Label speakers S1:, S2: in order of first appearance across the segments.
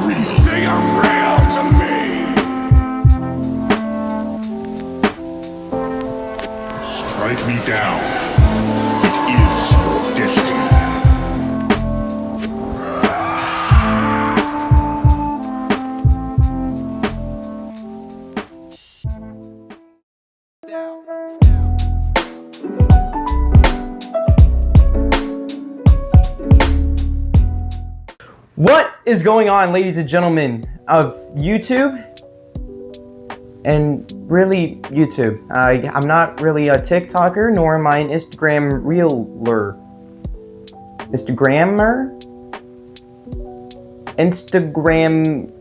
S1: real. They are real to me. Strike me down. It is your destiny.
S2: What is going on, ladies and gentlemen of YouTube? And really, YouTube. I'm not really a TikToker, nor am I an Instagram reeler. Instagrammer?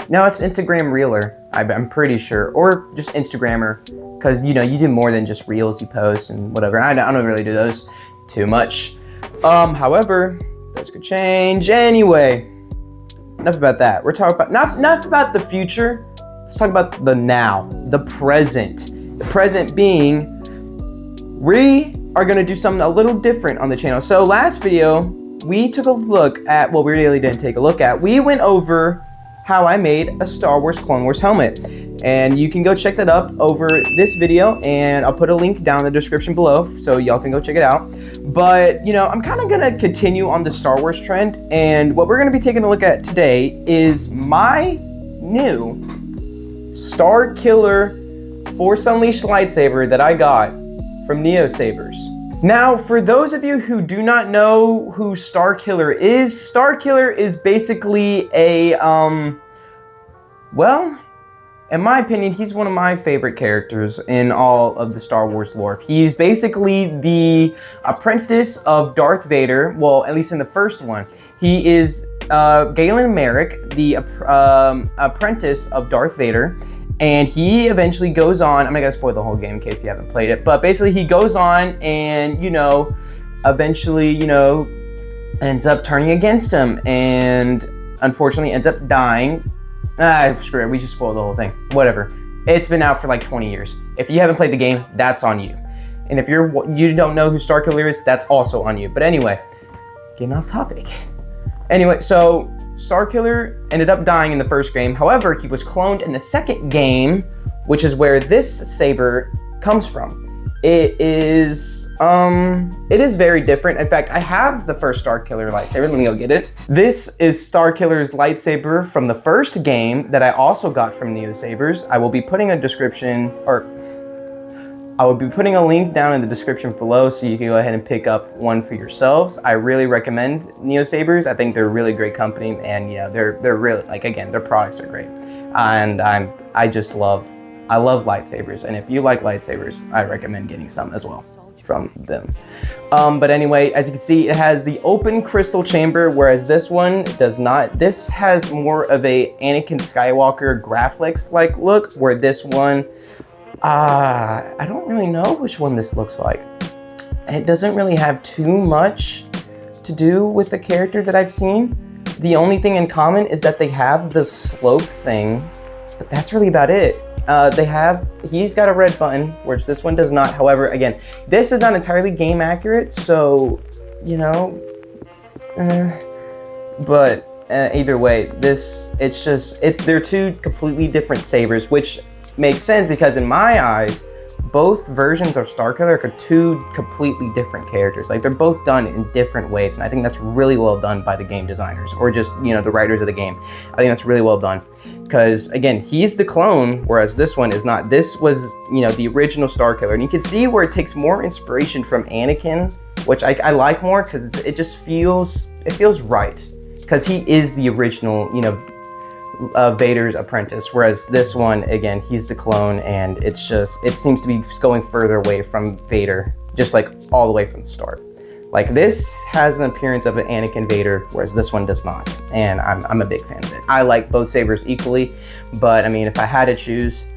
S2: No, it's Instagram reeler, I'm pretty sure. Or just Instagrammer, because, you know, you do more than just reels, you post and whatever. I don't really do those too much. However, those could change. Anyway, enough about that. We're talking about, not about the future. Let's talk about the now, the present. The present being, we are gonna do something a little different on the channel. So last video, we took a look at, well, we really didn't take a look at, we went over how I made a Star Wars Clone Wars helmet. And you can go check that up over this video, and I'll put a link down in the description below so y'all can go check it out. But, you know, I'm kind of gonna continue on the Star Wars trend, and what we're gonna be taking a look at today is my new Starkiller Force Unleashed lightsaber that I got from Neosabers. Now, for those of you who do not know who Starkiller is basically a, well, in my opinion, he's one of my favorite characters in all of the Star Wars lore. He's basically the apprentice of Darth Vader, well, at least in the first one. He is Galen Merrick, the apprentice of Darth Vader, and he eventually goes on, I'm not gonna spoil the whole game in case you haven't played it, but basically he goes on and, you know, eventually, you know, ends up turning against him and unfortunately ends up dying. Screw it, we just spoiled the whole thing. Whatever. It's been out for like 20 years. If you haven't played the game, that's on you. And if you don't know who Starkiller is, that's also on you. But anyway, getting off topic. Anyway, so Starkiller ended up dying in the first game. However, he was cloned in the second game, which is where this saber comes from. It is very different. In fact, I have the first Starkiller lightsaber. Let me go get it. This is Starkiller's lightsaber from the first game that I also got from Neosabers. I will be putting a link down in the description below so you can go ahead and pick up one for yourselves. I really recommend Neosabers. I think they're a really great company, and yeah, they're really, like, again, their products are great. And I love lightsabers, and if you like lightsabers, I recommend getting some as well from them. But anyway, as you can see, it has the open crystal chamber, whereas this one does not. This has more of a Anakin Skywalker Graphics-like look, where this one, I don't really know which one this looks like. It doesn't really have too much to do with the character that I've seen. The only thing in common is that they have the slope thing, but that's really about it. He's got a red button, which this one does not. However, again, this is not entirely game accurate, so, you know, but either way, they're two completely different sabers, which makes sense because in my eyes, both versions of Starkiller are two completely different characters. Like, they're both done in different ways, and I think that's really well done by the game designers, or just, you know, the writers of the game. I think that's really well done. Because, again, he's the clone, whereas this one is not. This was, you know, the original Starkiller. And you can see where it takes more inspiration from Anakin, which I like more, because it just feels right. Because he is the original, you know, Vader's apprentice, whereas this one, again, he's the clone, and it seems to be going further away from Vader, just like all the way from the start. Like, this has an appearance of an Anakin Vader, whereas this one does not, and I'm a big fan of it. I like both sabers equally, but I mean, if I had to choose,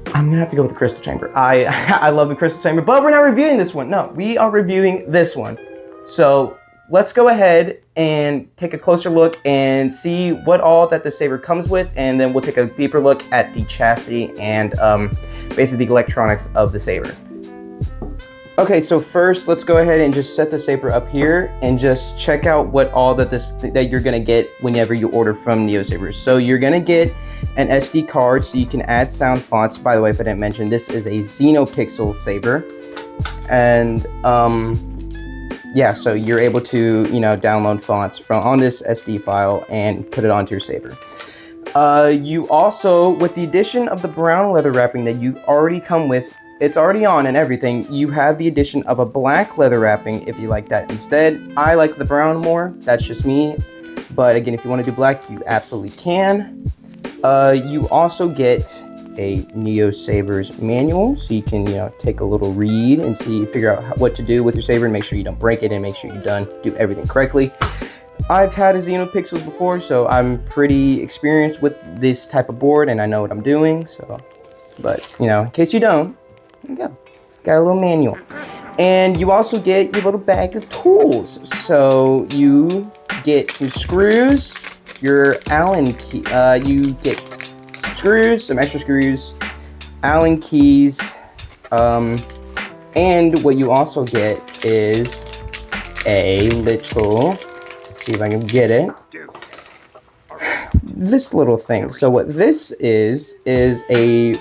S2: I'm gonna have to go with the crystal chamber. I love the crystal chamber, but we're not reviewing this one. No, we are reviewing this one. So let's go ahead and take a closer look and see what all that the saber comes with, and then we'll take a deeper look at the chassis and basically the electronics of the saber. Okay, so first let's go ahead and just set the saber up here and just check out what all that you're gonna get whenever you order from Neosabers. So you're gonna get an SD card so you can add sound fonts. By the way, if I didn't mention, this is a Xenopixel saber. And yeah, so you're able to, download fonts from on this SD file and put it onto your saber. You also, with the addition of the brown leather wrapping that you already come with, it's already on and everything, you have the addition of a black leather wrapping if you like that instead. I like the brown more, that's just me. But again, if you want to do black, you absolutely can. You also get a Neosabers manual, so you can, take a little read and figure out what to do with your saber and make sure you don't break it and make sure you do everything correctly. I've had a Xenopixels before, so I'm pretty experienced with this type of board and I know what I'm doing. So, but in case you don't, there you go. Got a little manual. And you also get your little bag of tools. So you get some screws, your Allen key. You get screws, some extra screws, Allen keys, and what you also get is a little. Let's see if I can get it. This little thing. So what this is a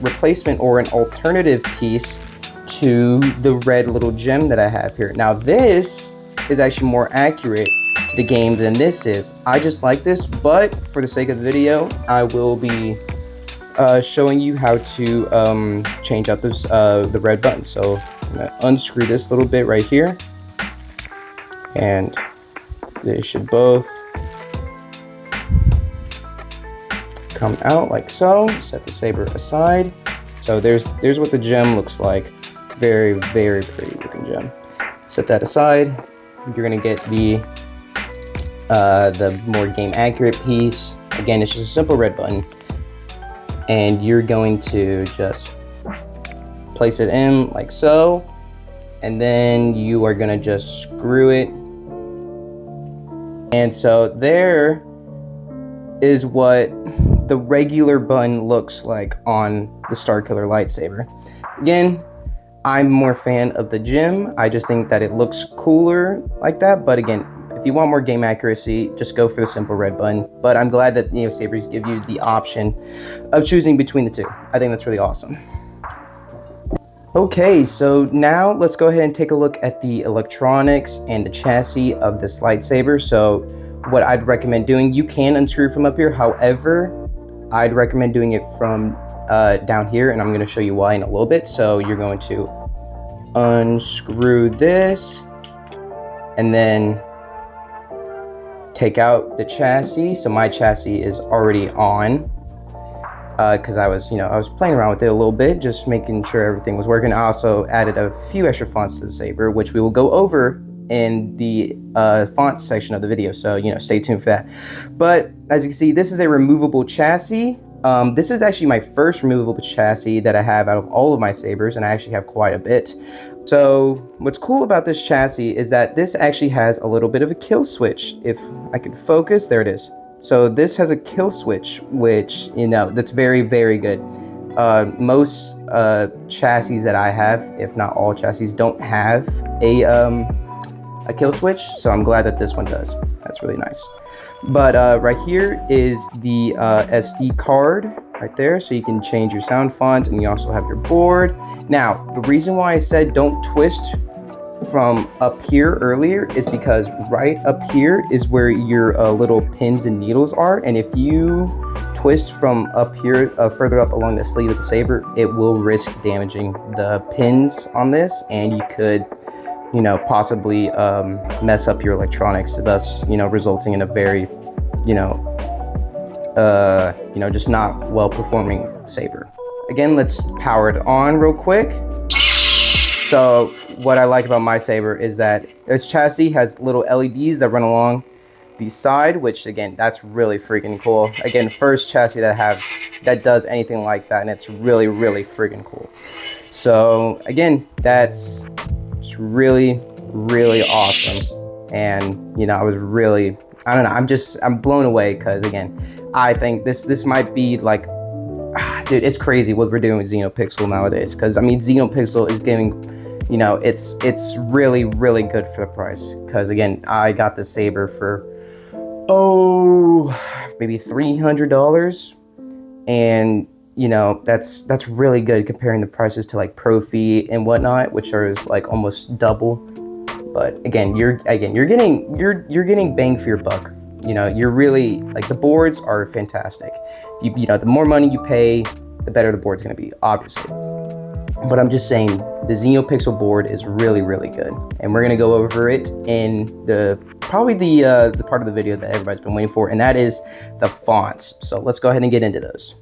S2: replacement or an alternative piece to the red little gem that I have here. Now this is actually more accurate to the game than this is. I just like this, but for the sake of the video, I will be showing you how to change out this the red button. So I'm gonna unscrew this little bit right here, and they should both come out like so. Set the saber aside. So there's what the gem looks like. Very, very pretty looking gem. Set that aside. You're gonna get the more game accurate piece. Again, it's just a simple red button, and you're going to just place it in like so, and then you are gonna just screw it. And so there is what the regular button looks like on the Starkiller lightsaber. Again, I'm more fan of the gem. I just think that it looks cooler like that. But again, if you want more game accuracy, just go for the simple red button. But I'm glad that Neosabers give you the option of choosing between the two. I think that's really awesome. Okay, so now let's go ahead and take a look at the electronics and the chassis of this lightsaber. So what I'd recommend doing, you can unscrew from up here. However, I'd recommend doing it from down here, and I'm going to show you why in a little bit. So you're going to unscrew this and then take out the chassis. So my chassis is already on because I was playing around with it a little bit, just making sure everything was working. I also added a few extra fonts to the saber, which we will go over in the fonts section of the video, so stay tuned for that. But as you can see, this is a removable chassis. This is actually my first removable chassis that I have out of all of my sabers, and I actually have quite a bit. So what's cool about this chassis is that this actually has a little bit of a kill switch. If I could focus, there it is. So this has a kill switch, which that's very, very good. Most chassis that I have, if not all chassis, don't have a kill switch, so I'm glad that this one does. That's really nice. But right here is the SD card right there, so you can change your sound fonts, and you also have your board. Now, the reason why I said don't twist from up here earlier is because right up here is where your little pins and needles are, and if you twist from up here further up along the sleeve of the saber, it will risk damaging the pins on this, and you could possibly mess up your electronics, thus resulting in a very just not well performing saber. Again, let's power it on real quick. So what I like about my saber is that this chassis has little LEDs that run along the side, which again, that's really freaking cool. Again, first chassis that I have that does anything like that, and it's really, really freaking cool. So again, that's really, really awesome. And I was really, I don't know, I'm blown away, because again, I think this might be like, dude, it's crazy what we're doing with Xenopixel nowadays. Because I mean, Xenopixel is giving, you know, it's really good for the price. Because again, I got the saber for maybe $300, and you know that's really good comparing the prices to like Profi and whatnot, which are like almost double. But again, you're getting bang for your buck. You know, you're really like, the boards are fantastic. You know, the more money you pay, the better the board's going to be, obviously. But I'm just saying, the Xenopixel board is really good, and we're going to go over it in probably the part of the video that everybody's been waiting for, and that is the fonts. So let's go ahead and get into those.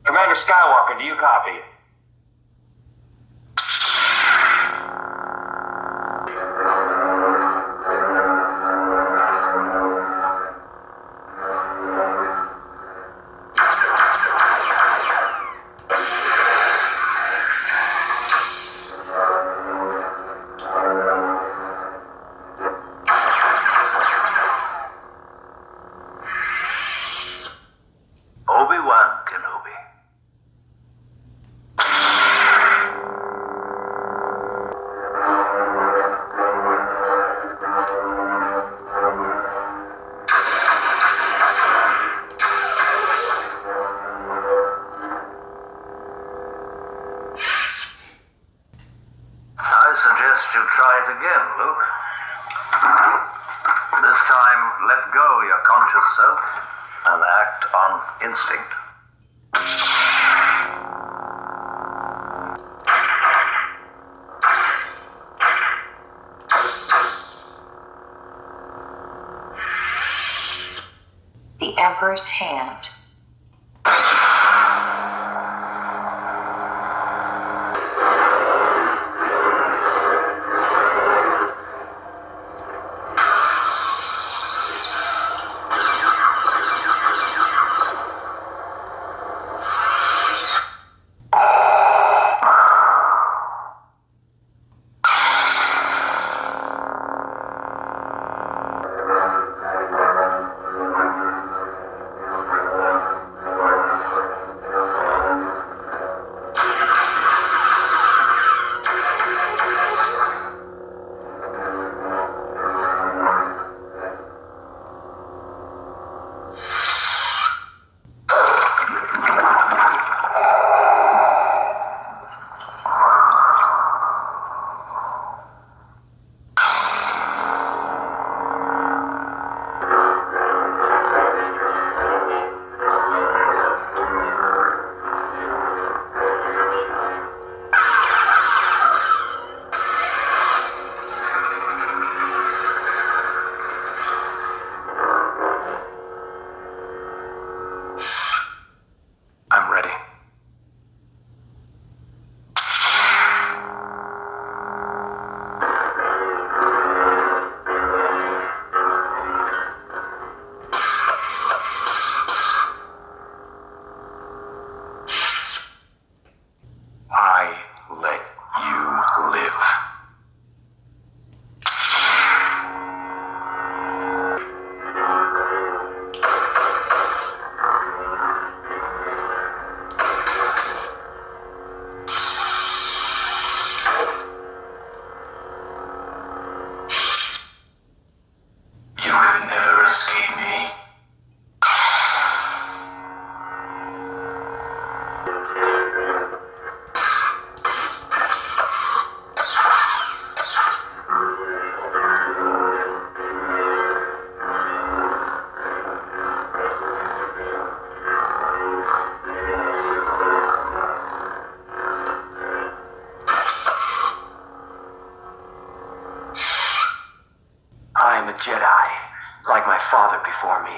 S3: Commander Skywalker, do you copy? Obi-Wan Kenobi. I suggest you try it again, Luke. This time, let go your conscious self and act on instinct.
S4: The Emperor's Hand.
S3: I am a Jedi, like my father before me.